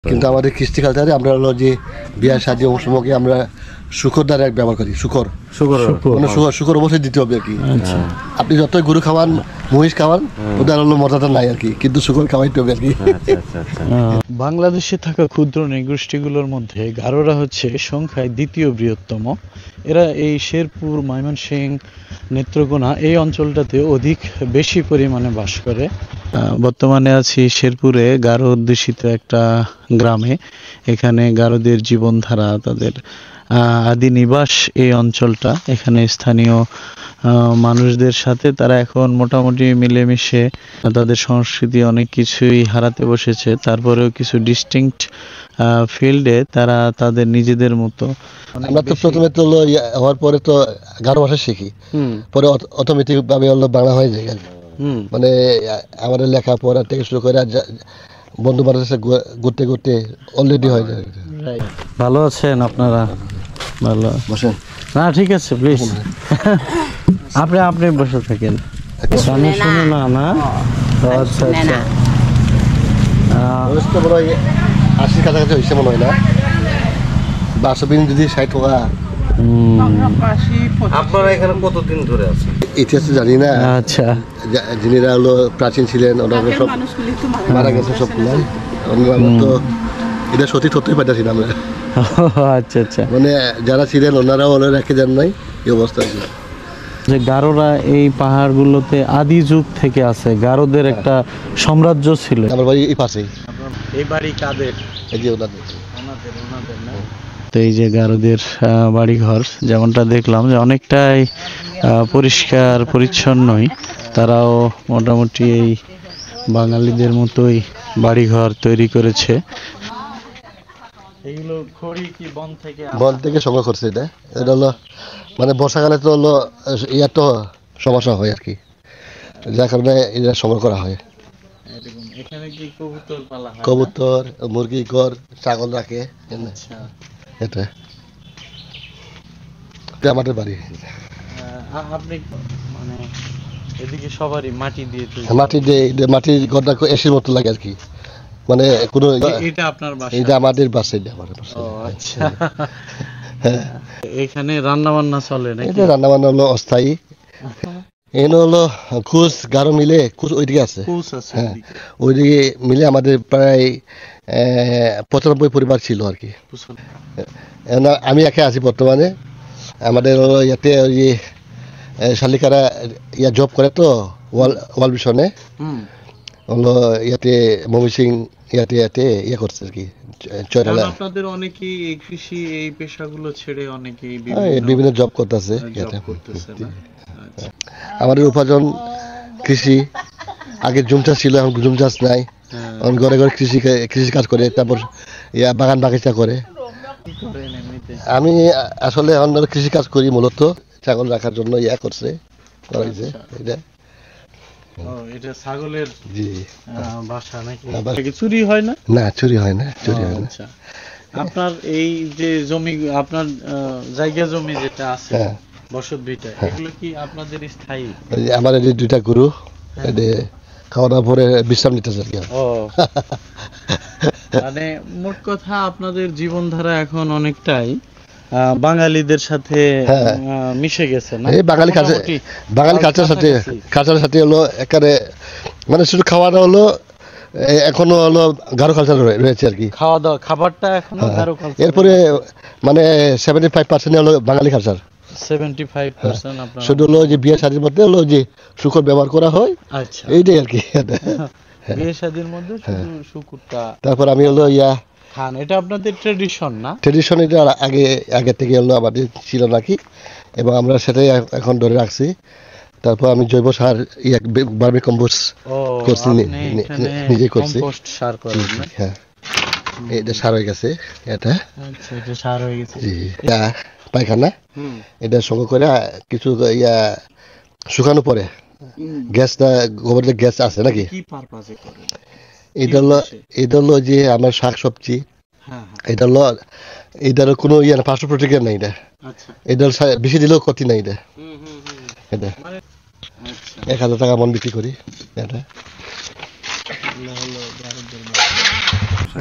কিন্তু আমাদের কৃষ্টি কালচারে আমরা হলো যে বিয়ার সাহায্যে অংশমকে আমরা শুকর দ্বারা ব্যবহার করি। শুকর শুকর অবশ্যই দিতে হবে আর কি। আপনি যতই গরু খাওয়ান, মহিষ খাওয়ান, ওদের হলো মজাটা নাই আর কি, কিন্তু শুকর খাওয়াইতে হবে আর কি। বাংলাদেশে থাকা ক্ষুদ্র নৃগোষ্ঠীগুলোর মধ্যে গারোরা হচ্ছে সংখ্যায় দ্বিতীয় বৃহত্তম। এরা এই শেরপুর, ময়মনসিংহ, নেত্রকোনা এই অঞ্চলটাতে বেশি পরিমাণে বাস করে। বর্তমানে আছি শেরপুরে গারো অধ্যুষিত একটা গ্রামে। এখানে গারোদের জীবনধারা, তাদের আদি নিবাস এই অঞ্চলটা। এখানে স্থানীয় মানুষদের সাথে তারা এখন মোটামুটি মিলেমিশে তাদের সংস্কৃতি অনেক কিছুই হারাতে বসেছে। তারপরেও কিছু ডিস্টিংক্ট ফিল্ডে তারা তাদের নিজেদের মতো। আমরা তো প্রথমে তো হওয়ার পরে তো গারো ভাষা শিখি, পরে অটোমেটিক ভাবে হলো বাংলা হয়ে যায়। মানে আমাদের লেখাপড়া থেকে শুরু করে বন্ধু বান্ধবের সাথে ঘুরতে ঘুরতে অলরেডি হয়ে যায়। ভালো আছেন আপনারা? ভালো বসেন না, ঠিক আছে প্লিজ। আপনি বসে থাকেন। শুনে না না, আচ্ছা আচ্ছা। 80 কাছাকাছি হয়েছে মনে হয় না, 12 যদি 60 টাকা। আপনারা এখানে কতদিন ধরে আছেন? ইতিহাস জানি না। আচ্ছা, যিনিরা হলো প্রাচীন ছিলেন ওনারা সব মারা গেছে সব। তো এটা সত্যি সত্যি পাইতেছি না আমরা। আচ্ছা আচ্ছা। মানে যারা ছিলেন ওনারাও রেখে যান নাই, এই অবস্থা ছিল। যে গারোরা এই পাহাড়গুলোতে আদি যুগ থেকে আছে, গারোদের একটা সাম্রাজ্য ছিল। আমার বাড়ি এই পাশেই। এই বাড়ি কাদের? এই যে ওনাদের। তো এই যে গারোদের বাড়িঘর যেমনটা দেখলাম যে অনেকটাই পরিষ্কার পরিচ্ছন্নই। তারাও মোটামুটি এই বাঙালিদের মতোই বাড়িঘর তৈরি করেছে। এগুলো খড়ি কি বন থেকে সংগ্রহ করছে। এটা হলো মানে বর্ষাকালে তো হলো ইয়ার তো সমস্যা হয় আর কি, যার কারণে এটা সংগ্রহ করা হয়। এখানে কি কবুতর পালা হয়? কবুতর, মুরগি, ঘর, ছাগল রাখে। এটা আমাদের বাড়ি। আপনি মানে এদিকে সবারই মাটি দিয়ে মাটির ঘরটা এসির মতো লাগে আর কি। মানে কোনো এটা আপনার বাসা? এটা আমাদের বাসা, এটা আমাদের বাসা। ও আচ্ছা। এখানে রান্না বান্না চলে নাকি? এটা রান্না বান্না হলো অস্থায়ী। এখানে হলো খুশ গারো মিলে, খুশ ওইদিকে আছে। হ্যাঁ, ওইদিকে মিলে আমাদের প্রায় 95 পরিবার ছিল আর কি। আমি একে আছি বর্তমানে। আমাদের হলো ইয়াতে ওই যে শালিকারা জব করে তো ওয়াল মিশনে হলো ইয়াতে ময়মনসিংহ ইয়াতে ইয়ে করছে আর কি। আপনাদের অনেকেই এই কৃষি এই পেশাগুলো ছেড়ে অনেকেই বিভিন্ন জব করতেছে। আমাদের উপার্জন কৃষি। আগে জুম চাষ ছিল, এখন জুম চাষ নাই। এখন ঘরে ঘরে কৃষি কাজ করে, তারপর বাগান বাগিচা করে। আমি আসলে এখন কৃষি কাজ করি, মূলত ছাগল রাখার জন্য করছে করাইছে। এটা ছাগলের বাসা নাকি? চুরি হয় না? না, চুরি হয় না, চুরি হয় না। আপনার এই যে জমি, আপনার জায়গা জমি যেটা আছে বসত ভিটা, এগুলো কি আপনাদের স্থায়ী? আমার এই 2টা গরু খাওয়া দাওয়া পরে বিশ্রাম নিতেছে আর কি। মানে মোট কথা আপনাদের জীবনধারা এখন অনেকটাই বাঙালিদের সাথে মিশে গেছে না? এই বাঙালি কালচারের সাথে হলো এখানে মানে শুধু খাওয়াটা হলো এখনো হলো গারো কালচার রয়েছে আর কি। খাওয়া দাওয়া খাবারটা এখনো গারো কালচার। এরপরে মানে 75% হলো বাঙালি কালচার। 75% আপনার শুধু হলো যে বিয়ে শাদীর মধ্যে হলো যে শুকর ব্যবহার করা হয়। আচ্ছা, এইটাই আর কি। বিয়ে শাদীর মধ্যে শুধু শুকরটা। তারপর আমি হলো খান, এটা আপনাদের ট্রেডিশন না? ট্রেডিশন, এটা আগে থেকে হলো আমাদের ছিল নাকি, এবং আমরা সেটাই এখন ধরে রাখছি। তারপর আমি জৈব সার ভার্মি কম্পোস্ট করছি, নিজে করছি। হ্যাঁ, এটা সার হয়ে গেছে। এটা সার হয়ে গেছে। পায়খানা এটা সংগ্রহ করে কিছু শুকানো পরে গ্যাসটা, গোবরের গ্যাস আছে নাকি, এটা হলো যে আমার শাক সবজি। এটা হলো এটার কোনো পার্শ্ব প্রতিক্রিয়া নাই। এটার বেশি দিলেও ক্ষতি নাই। এটা 1000 টাকা মন বিক্রি করি। এটা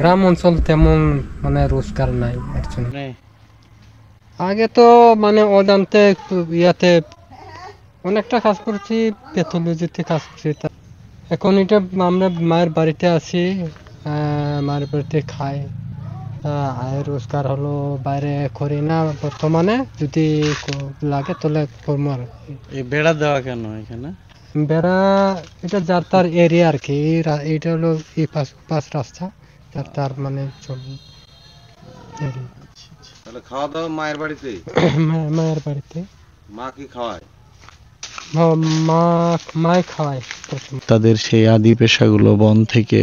গ্রাম অঞ্চল তেমন মানে রোজগার নাই এর জন্য। আগে তো মানে অজান্তে ইয়াতে অনেকটা কাজ করছি, প্যাথোলজিতে কাজ করছি। এখন এটা আমরা মায়ের বাড়িতে আছি, মায়ের বাড়িতে খাই, আয়ের রোজগার হলো বাইরে করি না বর্তমানে। যদি লাগে তাহলে করবো আর কি। এই বেড়া দেওয়া কেন এখানে? বেড়া এটা যার তার এরিয়া আর কি। এটা হলো এই পাঁচ রাস্তা যার তার মানে চলবে। তাহলে খাওয়া দাওয়া মায়ের বাড়িতে? মায়ের বাড়িতে। মা কি খাওয়ায়? মায় খাওয়ায়। তাদের সেই আদি পেশাগুলো বন থেকে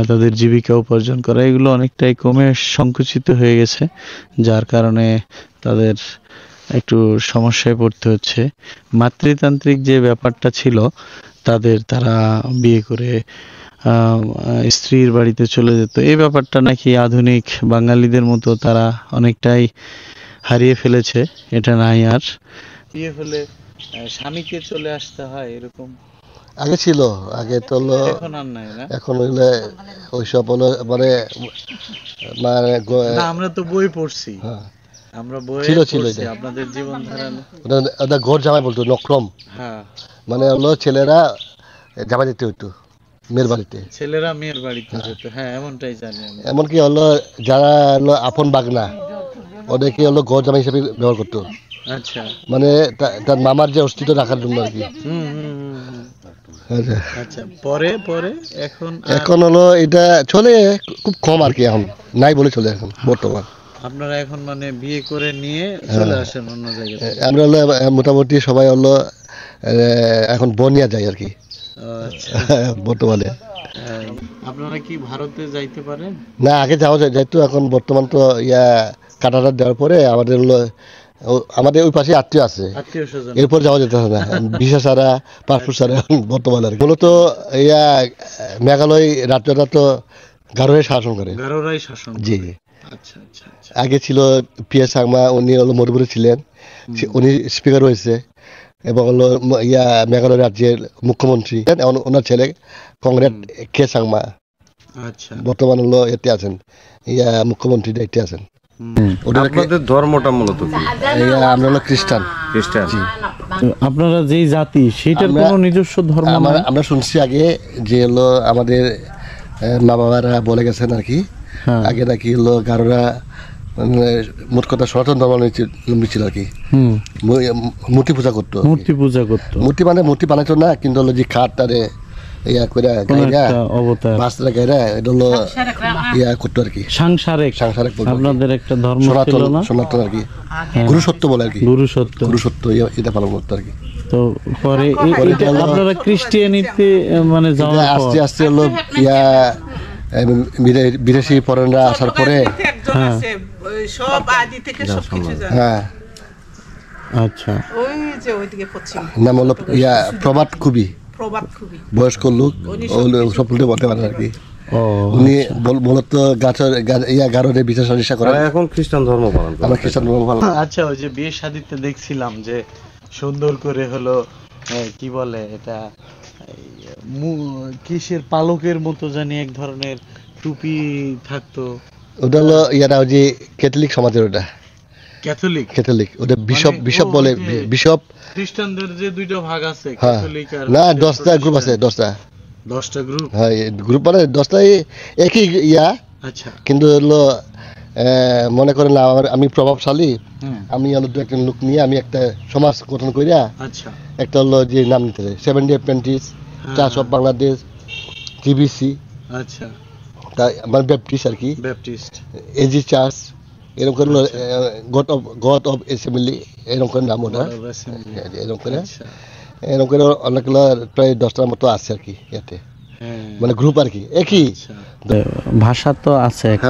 তাদের জীবিকা উপার্জন করা, এগুলো অনেকটাই কমে সংকুচিত হয়ে গেছে, যার কারণে তাদের একটু সমস্যায় পড়তে হচ্ছে। মাতৃতান্ত্রিক যে ব্যাপারটা ছিল তারা বিয়ে করে স্ত্রীর বাড়িতে চলে যেত, এই ব্যাপারটা নাকি আধুনিক বাঙালিদের মতো তারা অনেকটাই হারিয়ে ফেলেছে। এটা নাই আর। বিয়ে হলে স্বামীকে চলে আসতে হয় এরকম আগে ছিল, আগে তো হলো, এখন আর নাই না? এখন হইলে ওইসব হলো মানে আমরা তো বই পড়ছি, আমরা বই ছিল আপনাদের জীবনধারা। ওটা ঘর জামাই বলতো, নক্রম। হ্যাঁ, মানে হলো ছেলেরা জামাই দিতে হইতো মেয়ের বাড়িতে, ছেলেরা মেয়ের বাড়িতে যেত। হ্যাঁ, এমনটাই জানি আমি। এমনকি হলো যারা হলো আপন বাগনা ওদেরকে হলো ঘর জামাই হিসেবে ব্যবহার করতো। আচ্ছা, মানে তার মামার যে অস্তিত্ব রাখার জন্য আর কি। আচ্ছা, পরে পরে এখন হলো এটা চলে খুব কম আর কি, এখন নাই বলে চলে এখন বর্তমান। আপনারা এখন মানে বিয়ে করে নিয়ে চলে আসেন অন্য জায়গায়? আমরা হলো মোটামুটি সবাই হলো এখন বনিয়া যাই আর কি বর্তমানে। আপনারা কি ভারতে যাইতে পারেন? না, আগে যাওয়া যাইতো, এখন বর্তমান তো কাটাটা দেওয়ার পরে আমাদের হলো আমাদের ওই পাশে আত্মীয় আছে, এরপর যাওয়া যেতে হবে না, ভিসা ছাড়া পাসপোর্ট ছাড়া বর্তমানে আর কি। মূলত মেঘালয় রাজ্যটা তো গারোরাই শাসন করে। গারোরাই শাসন? জি। আচ্ছা আচ্ছা। আগে ছিল পিয়া সাংমা, উনি হলো মধুপুরে ছিলেন, উনি স্পিকার হয়েছে এবং হলো মেঘালয় রাজ্যের মুখ্যমন্ত্রী। ওনার ছেলে কংগ্রেস কে সাংমা বর্তমান হলো এতে আছেন, মুখ্যমন্ত্রী দায়িত্বে আছেন। আপনাদের ধর্মটা মূলত কি? আমরা হলো খ্রিস্টান। আপনারা যেই জাতি সেটার কোনো নিজস্ব ধর্ম? আমরা শুনছি আগে যে হলো আমাদের মা বাবারা বলে গেছেন আর কি, আগে নাকি হলো গারোরা মোট কথা সনাতন ধর্ম ছিল আর কি। মূর্তি পূজা করতো। মূর্তি মানে মূর্তি বানাইতো না, কিন্তু হলো যে খাট তারে আপনাদের একটা ধর্ম ছিল না? সনাতন আর কি, গুরুসত্য বলে আর কি, গুরুসত্য এটা পালন করতো আর কি। তো পরে আপনারা খ্রিস্টিয়ানিতে মানে আস্তে আস্তে হলো বিদেশি ফরেনরা আসার পরে হ্যাঁ। আচ্ছা, নাম হলো প্রভাত খুবই বয়স্ক লোক, সব বলতে পারেন আর কি। উনি মূলত গারোরে বিচার সরিষা করেন। এখন খ্রিস্টান ধর্ম পালন করেন। আমরা খ্রিস্টান ধর্ম পালন। আচ্ছা, ওই যে বিয়ে শাদীতে দেখছিলাম যে সুন্দর করে হলো কি বলে এটা, কিসের পালকের মতো জানি এক ধরনের টুপি থাকতো। ওটা হলো ওই যে ক্যাথলিক সমাজের, ওটা ক্যাথলিক ওটা বিশপ বলে। বিশপ খ্রিস্টানদের যে দুইটা ভাগ আছে, ক্যাথলিক আর না 10টা গ্রুপ আছে, 10টা গ্রুপ। হ্যাঁ, গ্রুপ মানে 10টা একই আচ্ছা, কিন্তু হলো মনে করেন না আমি প্রভাবশালী, আমি হলো দু একটা লোক নিয়ে আমি একটা সমাজ গঠন করিয়া আচ্ছা একটা হলো যে নাম নিতে হবে 70 apprentice, church of Bangladesh, TBC, আচ্ছা মানে ব্যাপটিস্ট আর কি, ব্যাপটিস্ট এজি চার্চ, এরকম করে গড অফ অ্যাসেম্বলি, এরকম করে নাম ওটা, এরকম করে অনেকগুলো প্রায় 10টার মতো আছে আর কি, এতে মানে গ্রুপ আর কি একই ভাষা তো আছে একটা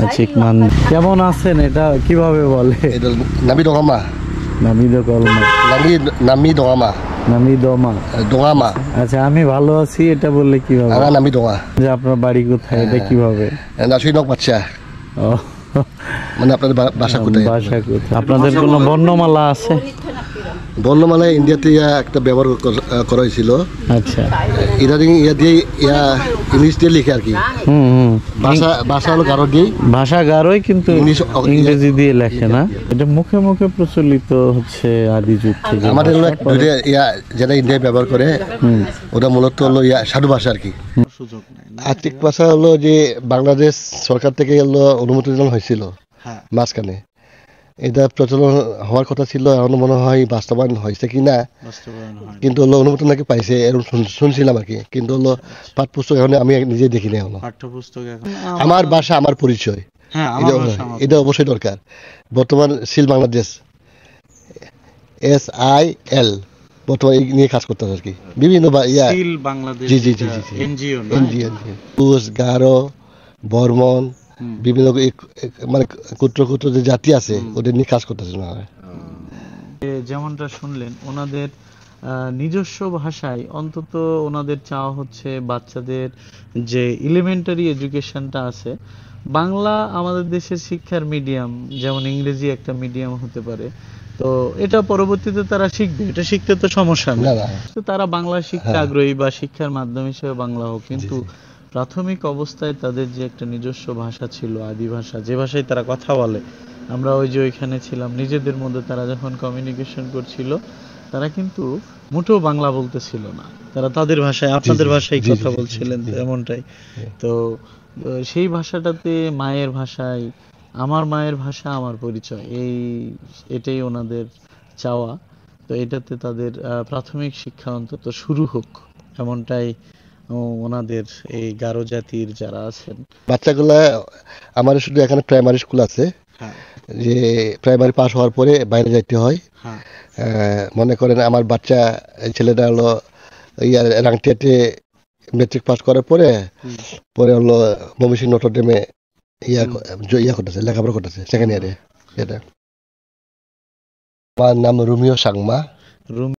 আচিক মান। কেমন আছেন, এটা কিভাবে বলে? এটা নামি দোঙামা, নামি দোঙামা। আচ্ছা, আমি ভালো আছি এটা বললে কিভাবে? নামি দোঙা। যে আপনার বাড়ি কোথায়, এটা কিভাবে? নাসুইনক বাচ্চা, মানে আপনাদের বাসা কোথায়? আপনাদের কোনো বর্ণমালা আছে? বর্ণমালায় ইন্ডিয়াতে একটা ব্যবহার করা হয়েছিল। আচ্ছা, ইদানিং দিয়ে ইংলিশ দিয়ে লিখে আর কি। ভাষা হলো গারো দিয়ে, ভাষা গারোই, কিন্তু ইংরেজি দিয়ে লেখে না। এটা মুখে মুখে প্রচলিত হচ্ছে আদি যুগ থেকে। আমাদের হলো যেটা ইন্ডিয়ায় ব্যবহার করে ওটা মূলত হলো সাধু ভাষা আর কি। আর্থিক ভাষা হলো যে বাংলাদেশ সরকার থেকে হলো অনুমোদন হয়েছিল মাঝখানে, এটা প্রচলন হওয়ার কথা ছিল, এখন মনে হয় বাস্তবায়ন হয়েছে কি না, কিন্তু হলো অনুমোদন নাকি পাইছে এরকম শুনছিলাম আর কি। কিন্তু হলো পাঠ্যপুস্তক এখন আমি নিজে দেখি না। এখনো আমার ভাষা আমার পরিচয়, এটা অবশ্যই দরকার। বর্তমান সিল বাংলাদেশ SIL বর্তমানে নিয়ে কাজ করতে আর কি, বিভিন্ন কুশ, গারো, বর্মন, বিভিন্ন মানে ক্ষুদ্র ক্ষুদ্র যে জাতি আছে ওদের নিয়ে কাজ করতেছে না। যেমনটা শুনলেন, ওনাদের নিজস্ব ভাষায় অন্তত ওনাদের চাওয়া হচ্ছে বাচ্চাদের যে এলিমেন্টারি এডুকেশনটা আছে, বাংলা আমাদের দেশের শিক্ষার মিডিয়াম, যেমন ইংরেজি একটা মিডিয়াম হতে পারে, তো এটা পরবর্তীতে তারা শিখবে, এটা শিখতে তো সমস্যা নেই। তো তারা বাংলা শিখতে আগ্রহী বা শিক্ষার মাধ্যম হিসেবে বাংলা হোক, কিন্তু প্রাথমিক অবস্থায় তাদের যে একটা নিজস্ব ভাষা ছিল, আদি ভাষা, যে ভাষায় তারা কথা বলে, আমরা ওই যে ওইখানে ছিলাম, নিজেদের মধ্যে তারা যখন কমিউনিকেশন করছিল, তারা কিন্তু মোটেও বাংলা বলতেছিল না, তারা তাদের ভাষায়, আপনাদের ভাষায় কথা বলছিলেন এমনটাই। তো সেই ভাষাটাতে মায়ের ভাষায়, আমার মায়ের ভাষা আমার পরিচয়, এটাই ওনাদের চাওয়া। তো এটাতে তাদের প্রাথমিক শিক্ষা অন্তত শুরু হোক, এমনটাই ওনাদের এই গারো জাতির যারা আছেন বাচ্চাগুলা। আমাদের শুধু এখানে প্রাইমারি স্কুল আছে, যে প্রাইমারি পাস হওয়ার পরে বাইরে যাইতে হয়। মনে করেন আমার বাচ্চা ছেলেটা হলো রাংটিয়াতে মেট্রিক পাস করার পরে হলো ময়মনসিংহ নটরডেমে করতেছে, লেখাপড়া করতেছে সেকেন্ড ইয়ারে। এটা আমার নাম রুমিও সাংমা।